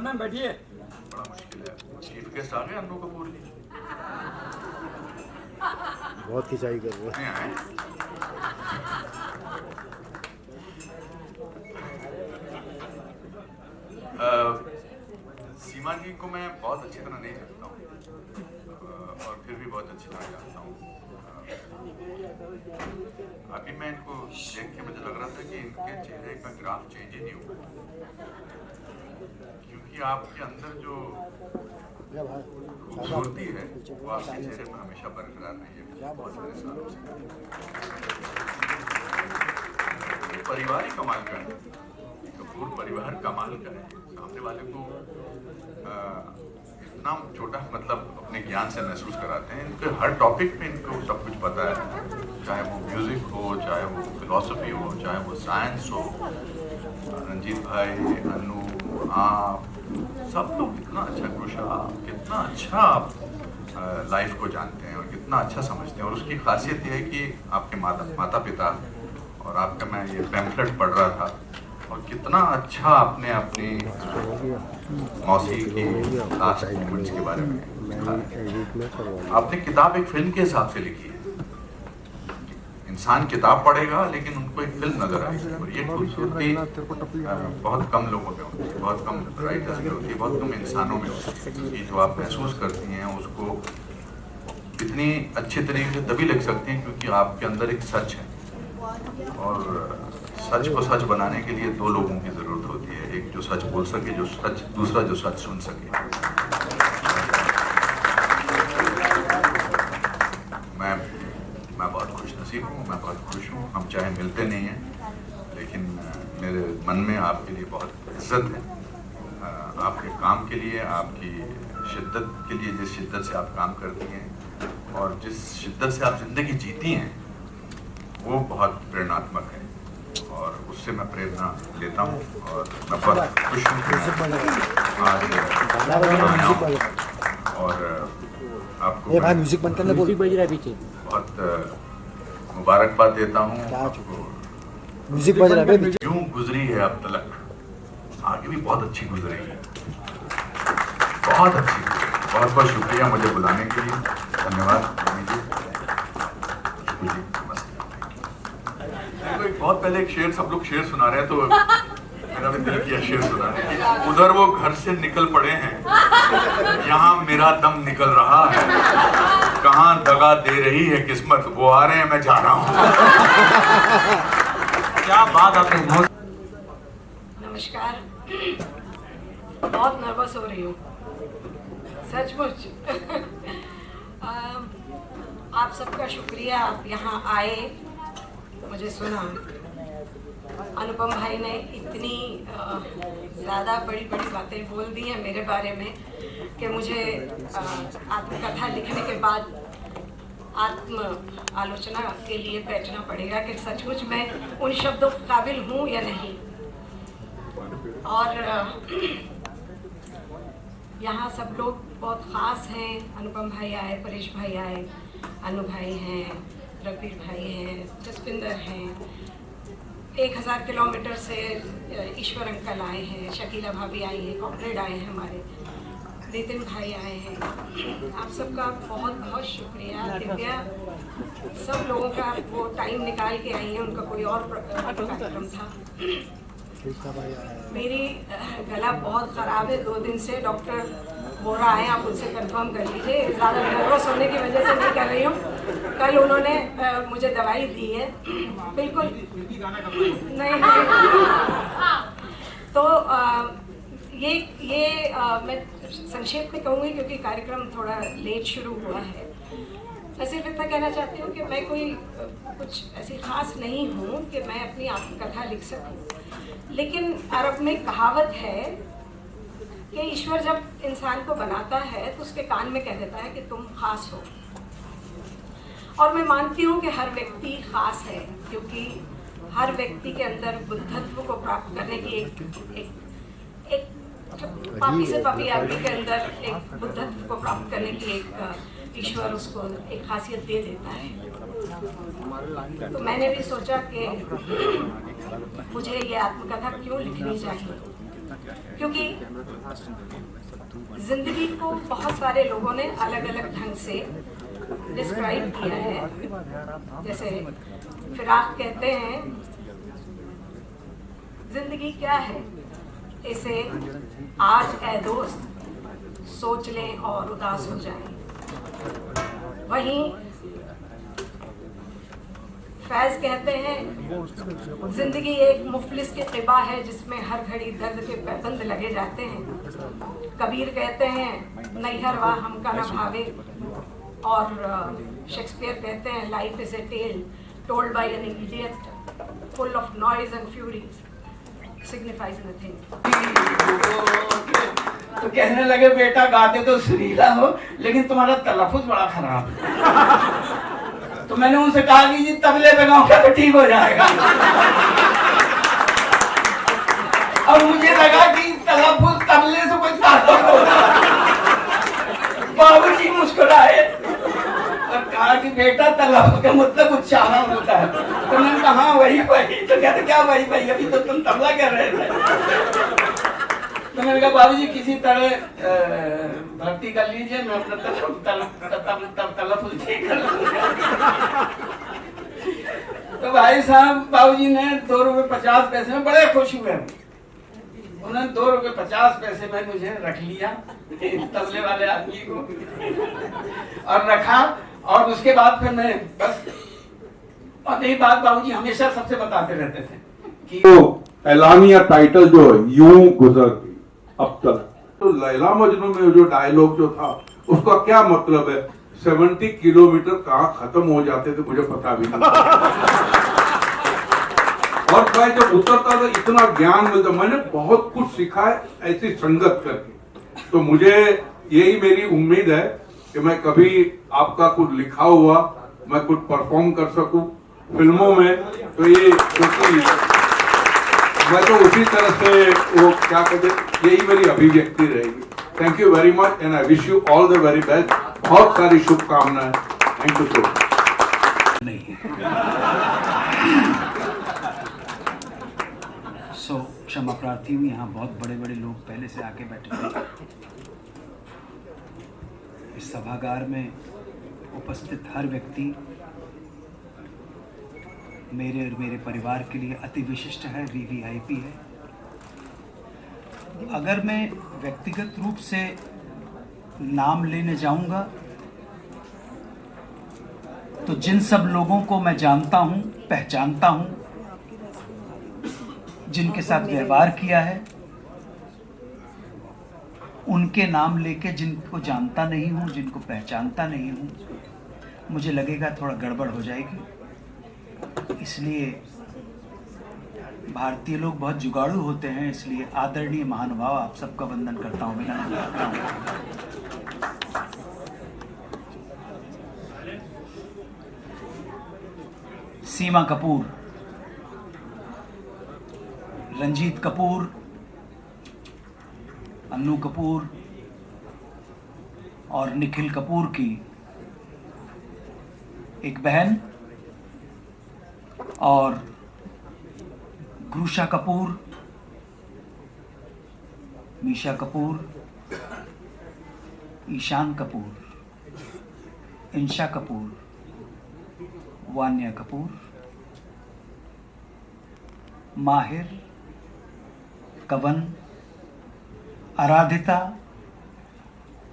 Ma'am बैठिए। बड़ा मुश्किल है। चीफ गेस्ट आ गए अन्नू कपूर जी? बहुत खिंचाई कर रहे नहीं आए? सीमा जी को मैं बहुत अच्छी तरह नहीं जानता हूँ और फिर भी बहुत अच्छी तरह जानता हूँ। अभी मैं इनको देख के मुझे लग रहा था कि इनके चेहरे का ग्राफ चेंज ही नहीं हुआ, क्योंकि आपके अंदर जो खूबसूरती है वो आपके चेहरे पर हमेशा बरकरार रही है बहुत सारे सालों से। परिवार ही कमाल का है, कपूर परिवार कमाल का है। सामने वाले को इतना छोटा मतलब अपने ज्ञान से महसूस कराते हैं। इनके हर टॉपिक पे इनको सब कुछ पता है, चाहे वो म्यूजिक हो, चाहे वो फिलॉसफी हो, चाहे वो साइंस हो। रंजीत भाई, अन्नू, आप सब लोग कितना अच्छा, कृषा कितना अच्छा आप लाइफ को जानते हैं और कितना अच्छा समझते हैं। और उसकी खासियत यह है कि आपके माता पिता और आपका, मैं ये पैम्फलेट पढ़ रहा था और कितना अच्छा आपने अपनी मौसी की लास्ट मोमेंट्स के बारे में लिखा है। आपने किताब एक फिल्म के हिसाब से लिखी है। इंसान किताब पढ़ेगा लेकिन उनको एक फिल्म नजर आएगी, और ये खूबसूरती बहुत कम लोगों में होती है, बहुत कम राइटर्स में होती है, बहुत कम इंसानों में होती है। कि जो आप महसूस करती हैं उसको इतनी अच्छे तरीके से तभी लिख सकती हैं क्योंकि आपके अंदर एक सच है, और सच को सच बनाने के लिए दो लोगों की जरूरत होती है, एक जो सच बोल सके, जो सच, दूसरा जो सच सुन सके। मैं बहुत खुश नसीब हूँ, मैं बहुत खुश हूँ। हम चाहे मिलते नहीं हैं लेकिन मेरे मन में आपके लिए बहुत इज्जत है, आपके काम के लिए, आपकी शिद्दत के लिए, जिस शिद्दत से आप काम करती हैं और जिस शिद्दत से आप जिंदगी जीती हैं वो बहुत प्रेरणात्मक है, और उससे मैं प्रेरणा लेता हूँ। और मैं बहुत खुश हूँ कि आज आया हूँ और आपको म्यूजिक बंद करना, म्यूजिक बज रहा है पीछे। बहुत मुबारकबाद देता हूँ। म्यूजिक बज रहा है। यूं गुजरी है अब तलक, आगे भी बहुत अच्छी गुजरेगी, बहुत अच्छी। बहुत बहुत शुक्रिया मुझे बुलाने के लिए, धन्यवाद। बहुत पहले एक शेर, सब लोग शेर सुना रहे हैं तो मेरा भी दिल किया शेर सुनाने की। उधर वो घर से निकल पड़े हैं, यहाँ मेरा दम निकल रहा है, कहाँ दगा दे रही है किस्मत, वो आ रहे हैं मैं जा रहा हूँ। क्या बात आपने। नमस्कार, बहुत नर्वस हो रही हूँ सचमुच। आप सबका शुक्रिया, आप यहाँ आए, मुझे सुना। अनुपम भाई ने इतनी ज़्यादा बड़ी बड़ी बातें बोल दी हैं मेरे बारे में कि मुझे आत्मकथा लिखने के बाद आत्म आलोचना के लिए बैठना पड़ेगा कि सचमुच मैं उन शब्दों के काबिल हूँ या नहीं। और यहाँ सब लोग बहुत ख़ास हैं। अनुपम भाई आए, परेश भाई आए, अनु भाई हैं, रघुवीर भाई हैं, जसपिंदर हैं, 1000 किलोमीटर से ईश्वर अंकल आए हैं, शकीला भाभी आई हैं, कॉमरेड आए हैं हमारे, नितिन भाई आए हैं। आप सबका बहुत बहुत शुक्रिया। दिव्या, सब लोगों का वो टाइम निकाल के आई हैं, उनका कोई और कार्यक्रम था। मेरी गला बहुत ख़राब है 2 दिन से, डॉक्टर बोरा आए, आप उनसे कंफर्म कर लीजिए। ज़्यादा नर्वस होने की वजह से नहीं कर रही हूँ। कल उन्होंने मुझे दवाई दी है, बिल्कुल नहीं। तो ये मैं संक्षेप में कहूँगी क्योंकि कार्यक्रम थोड़ा लेट शुरू हुआ है। मैं सिर्फ इतना कहना चाहती हूँ कि मैं कोई कुछ ऐसी खास नहीं हूँ कि मैं अपनी आत्मकथा लिख सकूँ, लेकिन अरब में कहावत है कि ईश्वर जब इंसान को बनाता है तो उसके कान में कह देता है कि तुम खास हो। और मैं मानती हूँ कि हर व्यक्ति खास है, क्योंकि हर व्यक्ति के अंदर बुद्धत्व को प्राप्त करने की एक पापी से पापी आदमी के अंदर एक बुद्धत्व को प्राप्त करने की एक ईश्वर उसको एक खासियत दे देता है। तो मैंने भी सोचा कि मुझे ये आत्मकथा क्यों लिखनी चाहिए। क्योंकि जिंदगी को बहुत सारे लोगों ने अलग अलग ढंग से डिस्क्राइब किया है। जैसे फिराक कहते हैं, जिंदगी क्या है, इसे आज ए दोस्त सोच लें और उदास हो जाएं। वहीं फैज कहते हैं, जिंदगी एक मुफलिस की क़िबा है जिसमें हर घड़ी दर्द के पैबंद लगे जाते हैं। कबीर कहते हैं, नैहर वाह हमका न भावे। और शेक्सपियर कहते हैं, life is a tale told by an idiot full of noise and furies signifies nothing. तो कहने लगे बेटा गाते तो सुरीला हो, लेकिन तुम्हारा तलफ़ुज़ बड़ा खराब है। तो मैंने उनसे कहा कि जी तबले पे गाऊंगा तो ठीक हो जाएगा। और मुझे लगा कि तलफ़ुज़ तबले से कोई ताल्लुक होगा। बाबूजी मुस्कुराए और कहा कि बेटा तलफ़ुज़ का मतलब उच्चारण होता है। तो मैंने कहा वही। तो कहते क्या वही, अभी तो तुम तबला कह रहे थे। तो मैंने कहा बाबूजी किसी तरह भर्ती कर लीजिए, मैं अपना तलफ़ुज़ ठीक कर लूँगा। तो भाई साहब बाबूजी ने 2 रुपये 50 पैसे में बड़े खुश हुए। उन्होंने 2 रुपये 50 पैसे में मुझे रख लिया, तबले वाले आदमी को, और रखा। और उसके बाद फिर मैं बस, और यही बात बाबूजी हमेशा सबसे बताते रहते थे कि तो एलानिया टाइटल जो है यूं गुजर गई अब तक। तो लैला मजनू में जो डायलॉग जो था उसका क्या मतलब है, 70 किलोमीटर कहाँ खत्म हो जाते थे मुझे पता भी नहीं। और मैं जब उतरता था इतना ज्ञान मिलता, मैंने बहुत कुछ सीखा है ऐसी संगत करके। तो मुझे यही मेरी उम्मीद है कि मैं कभी आपका कुछ लिखा हुआ मैं कुछ परफॉर्म कर सकूं फिल्मों में। तो ये क्योंकि मैं तो उसी तरह से वो क्या कहते, यही मेरी अभिव्यक्ति रहेगी। Thank you very much and I wish you all the very best. बहुत सारी शुभकामनाएं। Thank you so much. नहीं सो क्षमा प्रार्थी हूँ, यहाँ बहुत बड़े बड़े लोग पहले से आके बैठे थे। इस सभागार में उपस्थित हर व्यक्ति मेरे और मेरे परिवार के लिए अति विशिष्ट है, वीवीआईपी है। अगर मैं व्यक्तिगत रूप से नाम लेने जाऊंगा तो जिन सब लोगों को मैं जानता हूं, पहचानता हूं, जिनके साथ व्यवहार किया है, उनके नाम लेके जिनको जानता नहीं हूं, जिनको पहचानता नहीं हूं, मुझे लगेगा थोड़ा गड़बड़ हो जाएगी। इसलिए भारतीय लोग बहुत जुगाड़ू होते हैं, इसलिए आदरणीय महानुभाव आप सबका वंदन करता हूँ, विनम्र करता हूँ। सीमा कपूर, रंजीत कपूर, अन्नू कपूर और निखिल कपूर की एक बहन, और ग्रूशा कपूर, मीशा कपूर, ईशान कपूर, इंशा कपूर, वान्या कपूर, माहिर, कवन, आराधिता,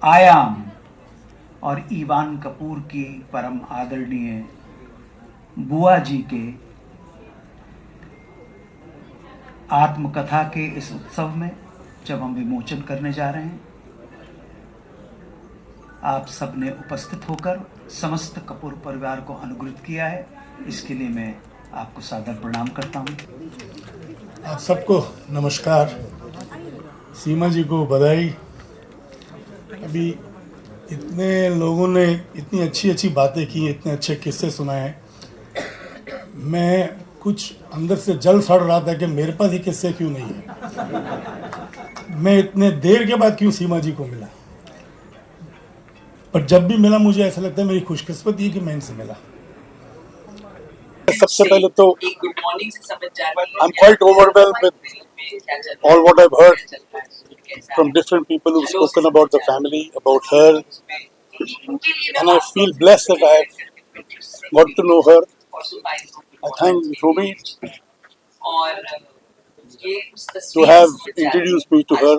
आयाम और ईवान कपूर की परम आदरणीय बुआ जी के आत्मकथा के इस उत्सव में जब हम विमोचन करने जा रहे हैं, आप सब ने उपस्थित होकर समस्त कपूर परिवार को अनुग्रहित किया है, इसके लिए मैं आपको सादर प्रणाम करता हूं। आप सबको नमस्कार। सीमा जी को बधाई। अभी इतने लोगों ने इतनी अच्छी अच्छी बातें की, इतने अच्छे किस्से सुनाए, मैं कुछ अंदर से जल सड़ रहा था कि मेरे पास ये किस्से क्यों नहीं है, मैं इतने देर के बाद क्यों सीमा जी को मिला। पर जब भी मिला मुझे ऐसा लगता है मेरी खुशकिस्मती है कि मैं इनसे मिला। सबसे पहले तो I am quite overwhelmed with all what I've heard from different people who've spoken about the family, about her, and I feel blessed that I have got to know her. I thank Rumi to have introduced me to her.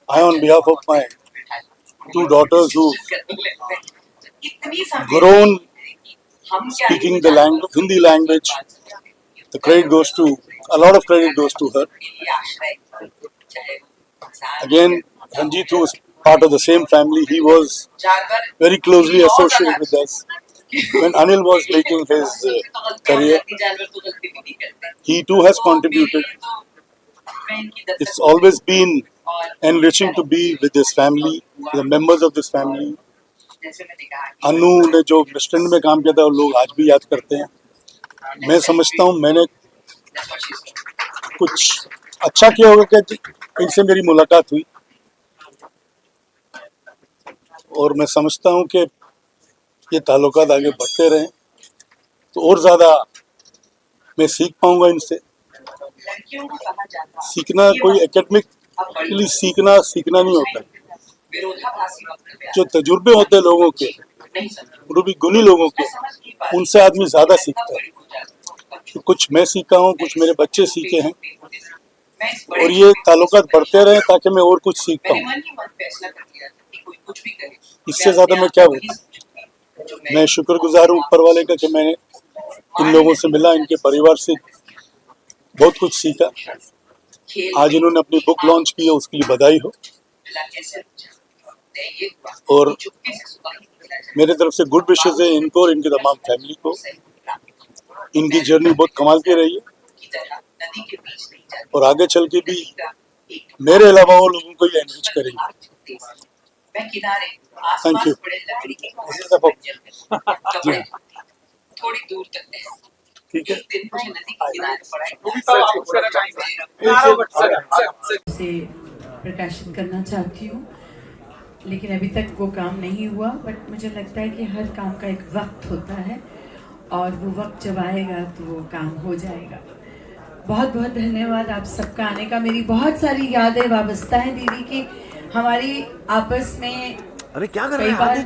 I, on behalf of my two daughters who've grown speaking the language, Hindi language, the credit goes to, a lot of credit goes to her. Again, Ranjit, who was part of the same family, he was very closely associated with us. When Anil was making his career, he too has contributed. It's always been enriching to be with this family, the members of this family. अनु ने जो western में काम किया था वो लोग आज भी याद करते हैं. मैं समझता हूँ मैंने कुछ अच्छा किया होगा कि इनसे मेरी मुलाकात हुई, और मैं समझता हूँ कि ये ताल्लुकात आगे बढ़ते रहें तो और ज़्यादा मैं सीख पाऊँगा इनसे. सीखना कोई एकेडमिकली सीखना नहीं होता. जो तजुर्बे होते हैं लोगों के, वो भी गुणी लोगों के, उनसे आदमी ज़्यादा सीखता है. तो कुछ मैं सीखा हूँ, कुछ मेरे बच्चे सीखे हैं, और ये ताल्लुकात बढ़ते रहे ताकि मैं और कुछ सीख पाऊँ. इससे ज़्यादा मैं क्या बोलूँ. मैं शुक्रगुजार हूँ ऊपर वाले का कि मैंने इन लोगों से मिला, इनके परिवार से बहुत कुछ सीखा. आज इन्होंने अपनी बुक लॉन्च की है, उसके लिए बधाई हो. और मेरे तरफ से गुड विशेस है इनको और इनकी तमाम फैमिली को. इनकी जर्नी बहुत कमाल की रही है और आगे चल के भी मेरे अलावा वो लोगों को ये एनरिच करेंगे. Thank you. थोड़ी दूर तक ठीक है. से प्रकाशित करना चाहती हूँ, लेकिन अभी तक वो काम नहीं हुआ. बट मुझे लगता है कि हर काम का एक वक्त होता है और वो वक्त जब आएगा तो वो काम हो जाएगा. बहुत बहुत धन्यवाद आप सबका आने का. मेरी बहुत सारी यादें वाबस्ता हैं दीदी की. हमारी आपस में अरे क्या कर कई रहे बार हैं?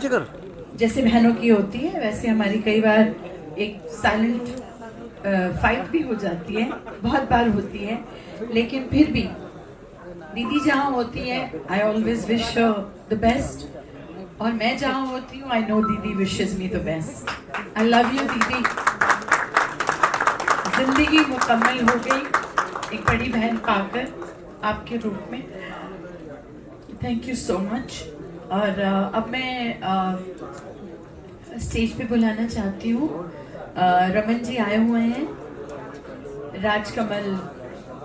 जैसे बहनों की होती है वैसे हमारी कई बार एक साइलेंट फाइट भी हो जाती है, बहुत बार होती है. लेकिन फिर भी दीदी जहाँ होती है I always wish the best, और मैं जहाँ होती हूँ आई नो दीदी wishes me the best. I love you दीदी. जिंदगी मुकम्मल हो गई एक बड़ी बहन पाकर आपके रूप में. Thank you so much. और अब मैं स्टेज पे बुलाना चाहती हूँ. रमन जी आए हुए हैं राजकमल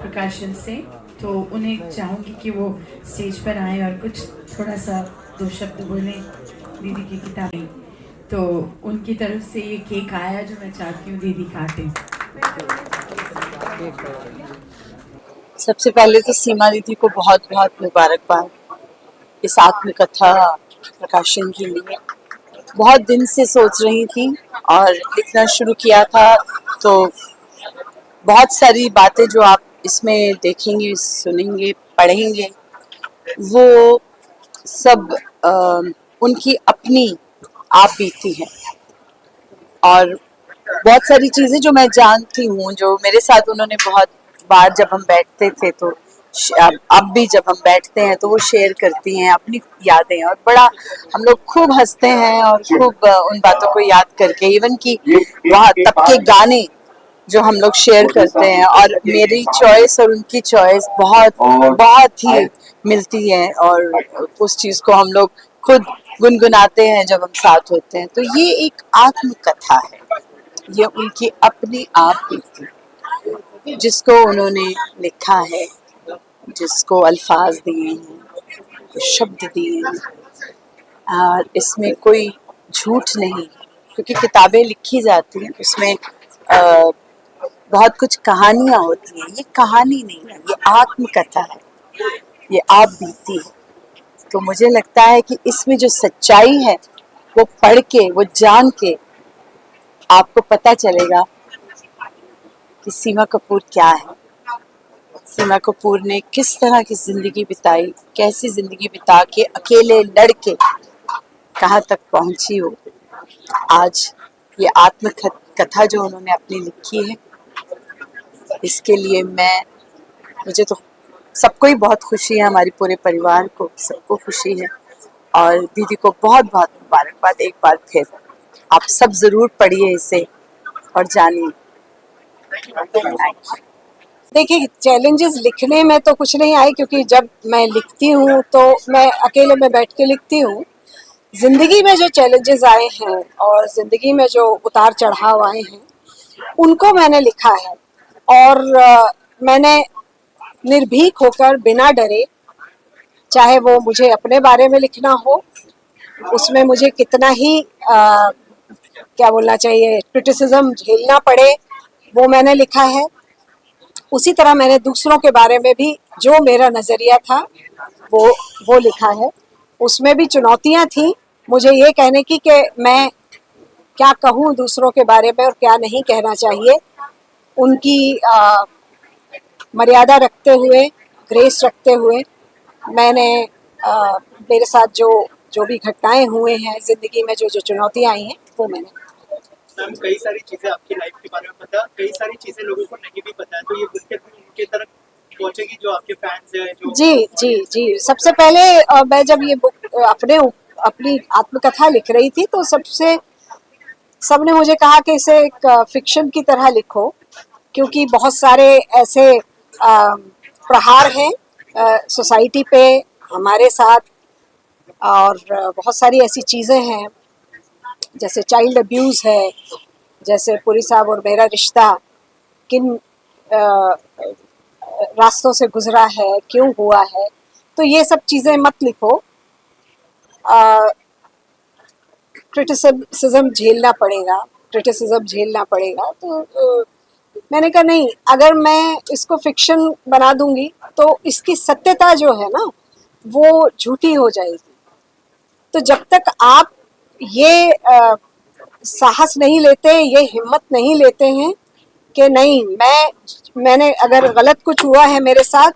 प्रकाशन से, तो उन्हें चाहूँगी कि वो स्टेज पर आए और कुछ थोड़ा सा दो शब्द बोलें दीदी की किताबें. तो उनकी तरफ से ये केक आया जो मैं चाहती हूँ दीदी काटें. सबसे पहले तो सीमा दीदी को बहुत बहुत मुबारकबाद इस आत्मकथा प्रकाशन के लिए. बहुत दिन से सोच रही थी और लिखना शुरू किया था, तो बहुत सारी बातें जो आप इसमें देखेंगे, सुनेंगे, पढ़ेंगे, वो सब उनकी अपनी आप बीती है. और बहुत सारी चीज़ें जो मैं जानती हूँ, जो मेरे साथ उन्होंने बहुत बार जब हम बैठते थे, तो अब भी जब हम बैठते हैं तो वो शेयर करती हैं अपनी यादें, और बड़ा हम लोग खूब हंसते हैं और खूब उन बातों को याद करके, इवन कि वहाँ तब के गाने जो हम लोग शेयर करते हैं, और मेरी चॉइस और उनकी चॉइस बहुत ही मिलती है, और उस चीज़ को हम लोग खुद गुनगुनाते हैं जब हम साथ होते हैं. तो ये एक आत्मकथा है, ये उनकी अपनी आप बीती जिसको उन्होंने लिखा है, जिसको अल्फाज दिए हैं, शब्द दिए हैं, और इसमें कोई झूठ नहीं, क्योंकि किताबें लिखी जाती हैं उसमें बहुत कुछ कहानियाँ होती हैं. ये कहानी नहीं है, ये आत्मकथा है, ये आप बीती है. तो मुझे लगता है कि इसमें जो सच्चाई है वो पढ़ के, वो जान के आपको पता चलेगा कि सीमा कपूर क्या है. सीमा कपूर ने किस तरह की जिंदगी बिताई, कैसी जिंदगी बिता के अकेले लड़के कहाँ तक पहुंची हो। आज ये आत्मकथा जो उन्होंने अपनी लिखी है, इसके लिए मुझे तो सबको ही बहुत खुशी है, हमारे पूरे परिवार को सबको खुशी है। और दीदी को बहुत बहुत मुबारकबाद एक बार फिर। आप सब जरूर पढ़िए इसे और जानिए। देखिए, चैलेंजेस लिखने में तो कुछ नहीं आए, क्योंकि जब मैं लिखती हूँ तो मैं अकेले में बैठ के लिखती हूँ। जिंदगी में जो चैलेंजेस आए हैं और जिंदगी में जो उतार चढ़ाव आए हैं, उनको मैंने लिखा है। और मैंने निर्भीक होकर, बिना डरे, चाहे वो मुझे अपने बारे में लिखना हो, उसमें मुझे कितना ही क्या बोलना चाहिए, क्रिटिसिज्म झेलना पड़े, वो मैंने लिखा है। उसी तरह मैंने दूसरों के बारे में भी जो मेरा नज़रिया था वो लिखा है। उसमें भी चुनौतियां थी मुझे ये कहने की कि मैं क्या कहूँ दूसरों के बारे में और क्या नहीं कहना चाहिए। उनकी मर्यादा रखते हुए, ग्रेस रखते हुए, मैंने मेरे साथ जो भी घटनाएं हुए हैं ज़िंदगी में, जो चुनौतियां आई हैं, वो मैंने। मैम, कई सारी चीजें आपकी लाइफ के बारे में पता, कई सारी चीजें लोगों को नहीं भी पता है, तो ये बुक उनके तरफ पहुंचेगी जो आपके फैंस हैं जो। जी। सबसे पहले मैं जब ये बुक अपनी आत्मकथा लिख रही थी तो सबने मुझे कहा कि इसे एक फिक्शन की तरह लिखो, क्योंकि बहुत सारे ऐसे प्रहार हैं सोसाइटी पे हमारे साथ, और बहुत सारी ऐसी चीज़ें हैं जैसे चाइल्ड अब्यूज़ है, जैसे पुरी साहब और मेरा रिश्ता किन रास्तों से गुजरा है, क्यों हुआ है। तो ये सब चीज़ें मत लिखो, क्रिटिसिज्म झेलना पड़ेगा। तो मैंने कहा नहीं, अगर मैं इसको फिक्शन बना दूंगी तो इसकी सत्यता जो है ना, वो झूठी हो जाएगी। तो जब तक आप ये साहस नहीं लेते, ये हिम्मत नहीं लेते हैं कि नहीं, मैंने अगर गलत कुछ हुआ है मेरे साथ,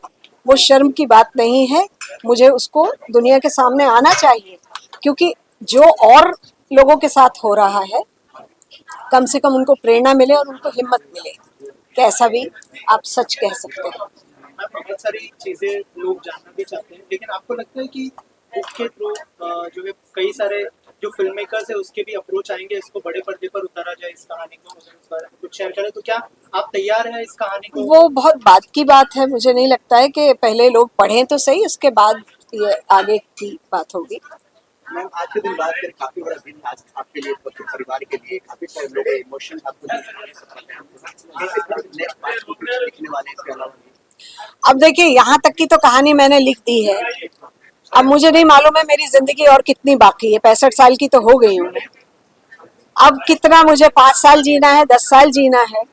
वो शर्म की बात नहीं है, मुझे उसको दुनिया के सामने आना चाहिए, क्योंकि जो और लोगों के साथ हो रहा है, कम से कम उनको प्रेरणा मिले और उनको हिम्मत मिले कि ऐसा भी आप सच कह सकते हैं। बहुत सारी चीजें लोग जानना भी चाहते हैं, लेकिन आपको लगता है कि बुक के थ्रू जो है कई सारे जो फिल्म मेकर्स है उसके भी अप्रोच आएंगे, इसको बड़े पर्दे पर उतारा जाए, इस कहानी को, इस बारे में कुछ शेयर करें, तो क्या आप तैयार हैं इस कहानी को? वो बहुत बाद की बात है, मुझे नहीं लगता है कि पहले लोग पढ़ें तो सही, उसके बाद ये आगे की बात होगी। मैम, आज के दिन बात करें, काफी बड़ा दिन आज आपके लिए, आपके परिवार के लिए, काफी सारे लोग इमोशन आपको लिखने वाले, इसके अलावा अब देखिए, यहाँ तक की तो कहानी मैंने लिख दी है। अब मुझे नहीं मालूम है मेरी जिंदगी और कितनी बाकी है। 65 साल की तो हो गई हूँ मैं। अब कितना मुझे 5 साल जीना है, 10 साल जीना है,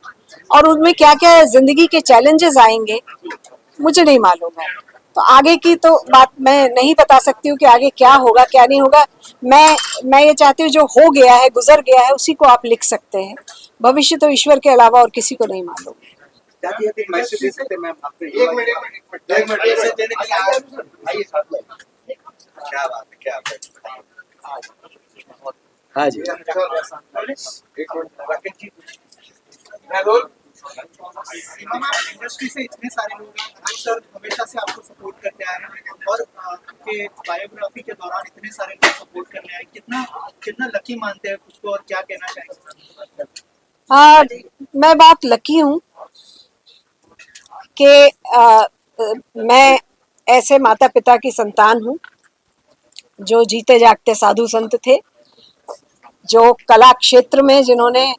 और उनमें क्या क्या जिंदगी के चैलेंजेस आएंगे, मुझे नहीं मालूम है। तो आगे की तो बात मैं नहीं बता सकती हूँ कि आगे क्या होगा क्या नहीं होगा। मैं ये चाहती हूँ जो हो गया है, गुजर गया है, उसी को आप लिख सकते हैं। भविष्य तो ईश्वर के अलावा और किसी को नहीं मालूम। मैसेज दे सकते हैं मैम आपको? एक मिनट देने के लिए आइए साथ में। क्या बात है, क्या बात है। हाँ जी, एक मिनट राकेश जी। इंडस्ट्री से इतने सारे लोग हैं, हम सर हमेशा से आपको सपोर्ट करते आए हैं, और आपके बायोग्राफी के दौरान इतने सारे लोग सपोर्ट करने आए, कितना लकी मानते हैं खुद को, और क्या कहना चाहेंगे? मैं बहुत लकी हूँ कि मैं ऐसे माता पिता की संतान हूँ जो जीते जागते साधु संत थे, जो कला क्षेत्र में जिन्होंने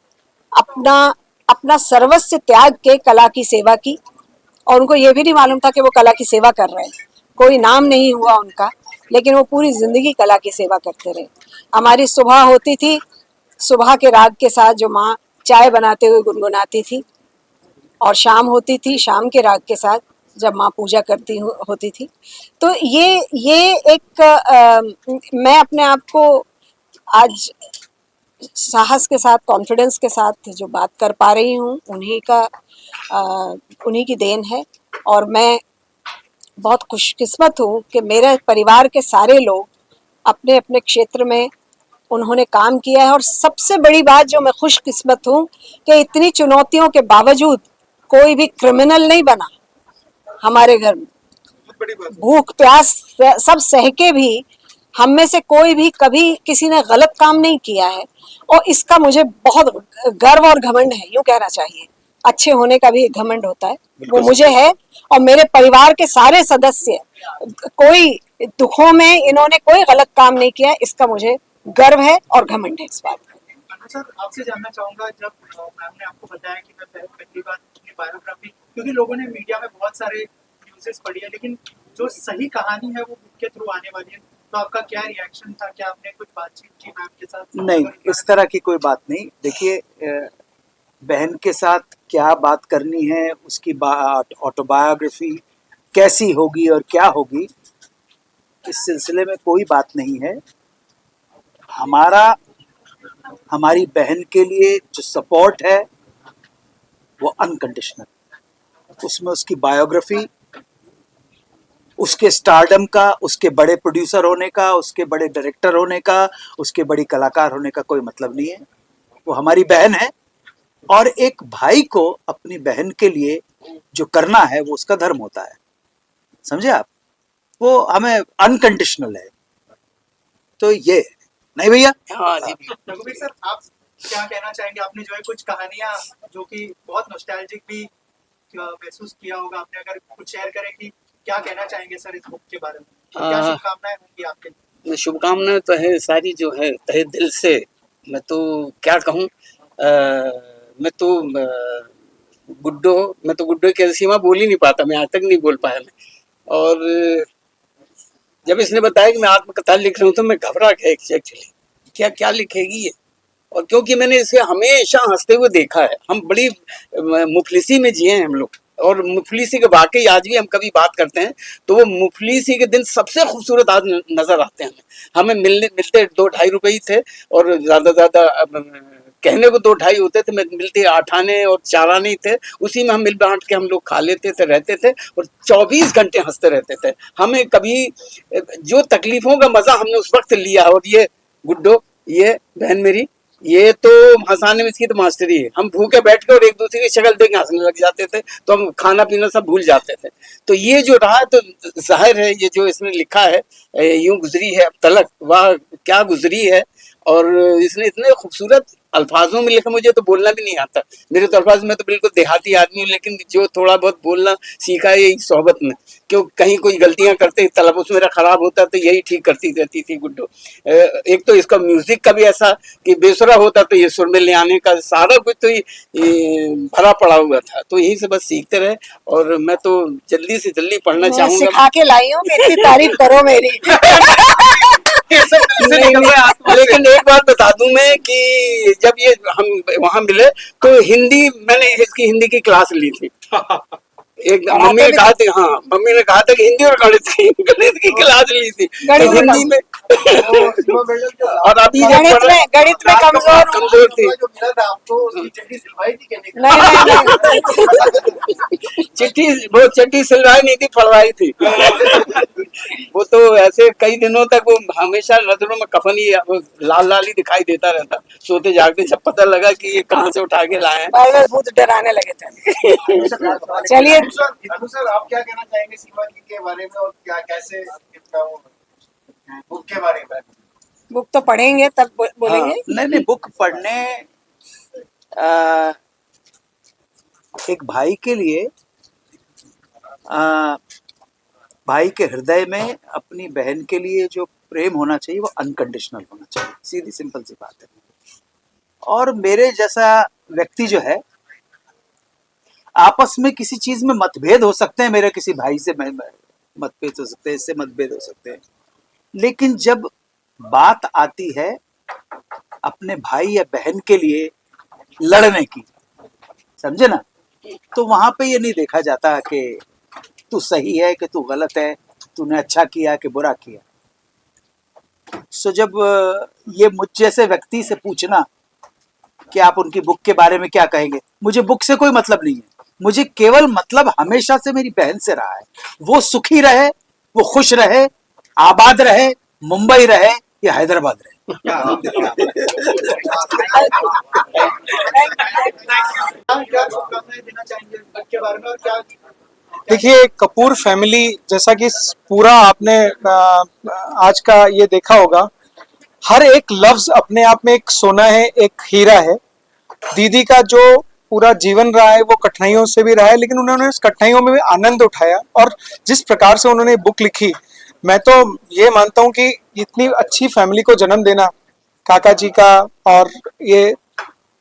अपना सर्वस्व त्याग के कला की सेवा की, और उनको ये भी नहीं मालूम था कि वो कला की सेवा कर रहे हैं। कोई नाम नहीं हुआ उनका, लेकिन वो पूरी जिंदगी कला की सेवा करते रहे। हमारी सुबह होती थी, सुबह के राग के साथ जो माँ चाय बनाते हुए गुनगुनाती थी, और शाम होती थी शाम के राग के साथ जब माँ पूजा करती होती थी। तो ये एक मैं अपने आप को आज साहस के साथ, कॉन्फिडेंस के साथ जो बात कर पा रही हूँ, उन्हीं की देन है। और मैं बहुत खुशकिस्मत हूँ कि मेरे परिवार के सारे लोग अपने अपने क्षेत्र में उन्होंने काम किया है। और सबसे बड़ी बात जो मैं खुशकिस्मत हूँ कि इतनी चुनौतियों के बावजूद कोई भी क्रिमिनल नहीं बना हमारे घर में। भूख प्यास सब सह के भी हम में से कोई भी कभी किसी ने गलत काम नहीं किया है, और इसका मुझे बहुत गर्व और घमंड है, यूं कहना चाहिए। अच्छे होने का भी एक घमंड होता है, वो मुझे है। और मेरे परिवार के सारे सदस्य, कोई दुखों में इन्होंने कोई गलत काम नहीं किया, इसका मुझे गर्व है और घमंड है इस बात का। सर आपसे जानना चाहूंगा, जब मैम ने आपको बताया कि मैं पहली बार अपनी बायोग्राफी, क्योंकि लोगों ने मीडिया में बहुत सारे न्यूज़ेस पढ़ी है, लेकिन जो सही कहानी है वो बुक के थ्रू आने वाली है, तो आपका क्या रिएक्शन था? क्या आपने कुछ बातचीत की मैम के साथ? नहीं, इस तरह की कोई बात नहीं। देखिए, बहन के साथ क्या बात करनी है, उसकी ऑटोबायोग्राफी कैसी होगी और क्या होगी, इस सिलसिले में कोई बात नहीं है। हमारी बहन के लिए जो सपोर्ट है वो अनकंडीशनल। उसमें उसकी बायोग्राफी, उसके स्टारडम का, उसके बड़े प्रोड्यूसर होने का, उसके बड़े डायरेक्टर होने का, उसके बड़ी कलाकार होने का कोई मतलब नहीं है। वो हमारी बहन है, और एक भाई को अपनी बहन के लिए जो करना है वो उसका धर्म होता है, समझे आप? वो हमें अनकंडीशनल है। तो ये नहीं भैया। हाँ जी। रघुवीर सर, आप क्या कहना चाहेंगे? आपने जो है कुछ कहानियां जो कि बहुत नॉस्टैल्जिक भी महसूस किया होगा आपने, अगर कुछ शेयर करें कि क्या कहना चाहेंगे सर इस बुक के बारे में? क्या शुभकामनाएं होंगी आपके लिए? शुभकामनाएं तो है सारी, जो है तहे दिल से। मैं तो क्या कहूँ, मैं तो गुड्डो की सीमा बोल ही नहीं पाता, मैं आज तक नहीं बोल पाया मैं। और जब इसने बताया कि मैं आत्मकथा लिख रहा हूँ तो मैं घबरा गया एक्चुअली, क्या लिखेगी ये। और क्योंकि मैंने इसे हमेशा हंसते हुए देखा है, हम बड़ी मुफलिसी में जिए हैं हम लोग, और मुफलिसी के वाकई आज भी हम कभी बात करते हैं तो वो मुफलिसी के दिन सबसे खूबसूरत आज नजर आते हैं हमें। मिलते 2-2.5 रुपए ही थे, और ज्यादा कहने को 2-2.5 होते थे, मिलते 8 आने और 4 आने ही थे। उसी में हम मिल बांट के हम लोग खा लेते थे, रहते थे, और 24 घंटे हंसते रहते थे। हमें कभी जो तकलीफों का मजा हमने उस वक्त लिया, और ये गुड्डो, ये बहन मेरी, ये तो हंसाने में इसकी तो मास्टरी है। हम भूखे बैठ के और एक दूसरे की शक्ल देख के हंसने लग जाते थे, तो हम खाना पीना सब भूल जाते थे। तो ये जो रहा, तो जाहिर है ये जो इसने लिखा है, यूं गुजरी है अब तलक, वाह क्या गुजरी है। और इसने इतने खूबसूरत अल्फाजों में लिखा, मुझे तो बोलना भी नहीं आता। मेरे तो अल्फाज, मैं तो बिल्कुल देहाती आदमी हूँ, लेकिन जो थोड़ा बहुत बोलना सीखा है यही सोहबत में। क्यों कहीं कोई गलतियां करते, तलफ़ुज़ मेरा खराब होता तो यही ठीक करती रहती थी गुड्डो। एक तो इसका म्यूजिक का भी ऐसा कि बेसुरा होता तो ये सुर में ले आने का सारा कुछ तो ये भरा पड़ा हुआ था। तो यही से बस सीखते रहे, और मैं तो जल्दी से जल्दी पढ़ना चाहूंगा। सिखा के लाई हूँ कि इतनी तारीफ करो मेरी। लेकिन एक बात बता दूं मैं कि जब ये हम वहां मिले तो मैंने इसकी हिंदी की क्लास ली थी। एक मम्मी ने कहा था कि हिंदी और गणित की क्लास ली थी, तो हिंदी में। और अभी गणित में कमजोर थी। चिट्ठी सिलवाई नहीं थी, फड़वाई थी। वो तो ऐसे कई दिनों तक वो हमेशा नजरों में कफन ही लाल लाल ही दिखाई देता रहता, सोते जागते। जब पता लगा कि ये कहाँ से उठा के लाए हैं, बहुत डराने लगे थे। चलिए अनु सर, आप क्या कहना चाहेंगे सीमा जी के बारे में, और क्या कैसे बुक के बारे में? बुक तो पढ़ेंगे तब बोलेंगे। नहीं, बुक पढ़ने एक भाई के लिए, भाई के हृदय में अपनी बहन के लिए जो प्रेम होना चाहिए वो अनकंडीशनल होना चाहिए, सीधी सिंपल सी बात है। और मेरे जैसा व्यक्ति जो है, आपस में किसी चीज में मतभेद हो सकते हैं, मेरे किसी भाई से मतभेद हो सकते हैं, इससे मतभेद हो सकते हैं, लेकिन जब बात आती है अपने भाई या बहन के लिए लड़ने की, समझे ना, तो वहां पे ये नहीं देखा जाता कि तू सही है कि तू गलत है, तूने अच्छा किया कि बुरा किया। सो जब ये मुझ जैसे व्यक्ति से पूछना कि आप उनकी बुक के बारे में क्या कहेंगे, मुझे बुक से कोई मतलब नहीं है। मुझे केवल मतलब हमेशा से मेरी बहन से रहा है। वो सुखी रहे, वो खुश रहे, आबाद रहे, मुंबई रहे या हैदराबाद रहे। क्या शुभकामनाएं देना चाहेंगे बुक के बारे में और क्या? देखिए, कपूर फैमिली, जैसा कि पूरा आपने आज का ये देखा होगा, हर एक लफ्ज अपने आप में एक सोना है, एक हीरा है। दीदी का जो पूरा जीवन रहा है वो कठिनाइयों से भी रहा है, लेकिन उन्होंने उस कठिनाइयों में भी आनंद उठाया। और जिस प्रकार से उन्होंने बुक लिखी, मैं तो ये मानता हूँ कि इतनी अच्छी फैमिली को जन्म देना, काका जी का और ये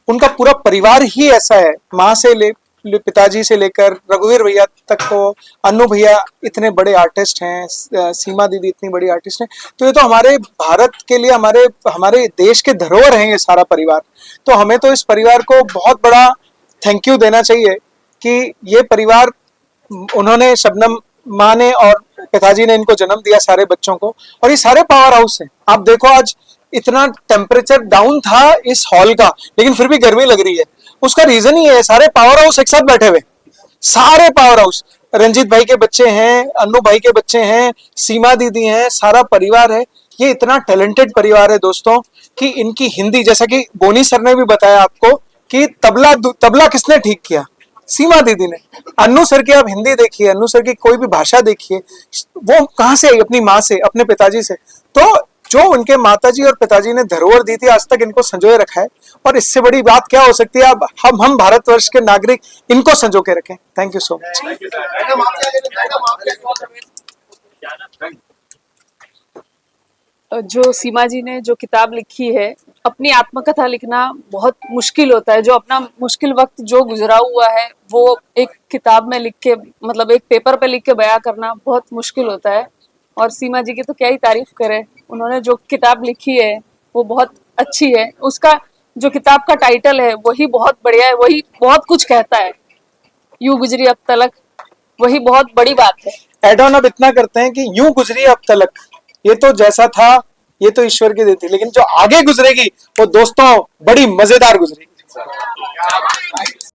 उनका पूरा परिवार ही ऐसा है, माँ से पिताजी से लेकर रघुवीर भैया तक को, अन्नू भैया इतने बड़े आर्टिस्ट हैं, सीमा दीदी इतनी बड़ी आर्टिस्ट हैं। तो ये तो हमारे भारत के लिए, हमारे देश के धरोहर हैं ये सारा परिवार। तो हमें तो इस परिवार को बहुत बड़ा थैंक यू देना चाहिए कि ये परिवार, उन्होंने, शबनम माँ ने और पिताजी ने इनको जन्म दिया सारे बच्चों को, और ये सारे पावर हाउस हैं। आप देखो, आज इतना टेम्परेचर डाउन था इस हॉल का, लेकिन फिर भी गर्मी लग रही है। उसका रीजन ही है, सारे पावर हाउस एक साथ बैठे हुए, सारे पावर हाउस। रंजीत भाई के बच्चे हैं, अन्नू भाई के बच्चे हैं, सीमा दीदी हैं, सारा परिवार है। ये इतना टैलेंटेड परिवार है दोस्तों कि इनकी हिंदी, जैसा कि बोनी सर ने भी बताया आपको कि तबला किसने ठीक किया, सीमा दीदी ने। अन्नू सर की आप हिंदी देखिए, अन्नू सर की कोई भी भाषा देखिए, वो कहाँ से आई? अपनी माँ से, अपने पिताजी से। तो जो उनके माताजी और पिताजी ने धरोहर दी थी, आज तक इनको संजोए रखा है। और इससे बड़ी बात क्या हो सकती है? अब हम भारतवर्ष के नागरिक इनको संजो के रखें। Thank you so much. जो सीमा जी ने जो किताब लिखी है, अपनी आत्मकथा लिखना बहुत मुश्किल होता है। जो अपना मुश्किल वक्त जो गुजरा हुआ है वो एक किताब में लिख के, मतलब एक पेपर पे लिख के बयां करना बहुत मुश्किल होता है। और सीमा जी की तो क्या ही तारीफ करें, उन्होंने जो किताब लिखी है वो बहुत अच्छी है। उसका जो किताब का टाइटल है वही बहुत बढ़िया है, वही बहुत कुछ कहता है। यूं गुजरी अब तलक, वही बहुत बड़ी बात है। एड ऑन अब इतना करते हैं कि यूं गुजरी अब तलक, ये तो जैसा था ये तो ईश्वर की देती, लेकिन जो आगे गुजरेगी वो दोस्तों बड़ी मजेदार गुजरेगी।